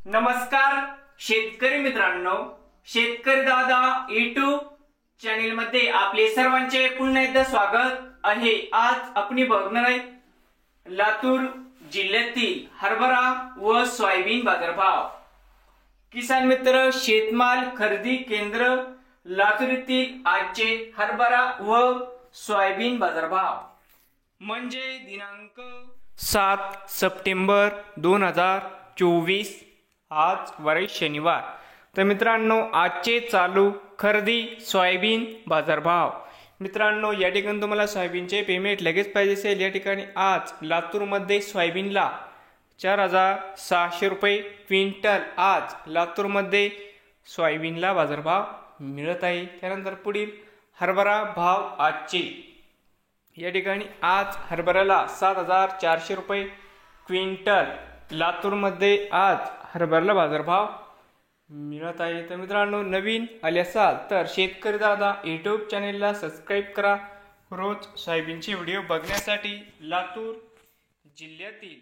नमस्कार शेतकरी मित्रांनो, शेतकरी दादा यूट्यूब चॅनल मध्ये आपले सर्वांचे पुन्हा एकदा स्वागत आहे। आज आपण बघणार आहे लातूर जिल्ह्यातील हरभरा व सोयाबीन बाजारभाव। किसान मित्र शेतमाल खरेदी केंद्र लातूर येथील आजचे हरभरा व सोयाबीन बाजारभाव म्हणजे दिनांक 7 सप्टेंबर 2024 आज वार शनिवार। तर मित्रांनो, आजचे चालू खरेदी सोयाबीन बाजारभाव। मित्रांनो, या ठिकाणी तुम्हाला सोयाबीनचे पेमेंट लगेच पाहिजे असेल, या ठिकाणी आज लातूर मध्ये सोयाबीनला 4600 रुपये क्विंटल आज लातूर मध्ये सोयाबीनला बाजारभाव मिळत आहे। त्यानंतर पुढील हरभरा भाव आजचे या ठिकाणी आज हरभऱ्याला 7400 रुपये क्विंटल लातूर मध्ये आज हरभऱ्याला बाजारभाव मिळत आहे। तर मित्रांनो, नवीन आले असाल तर शेतकरी दादा यूट्यूब चॅनेलला सबस्क्राईब करा रोज सोयाबीनचे व्हिडिओ बघण्यासाठी। लातूर जिल्ह्यातील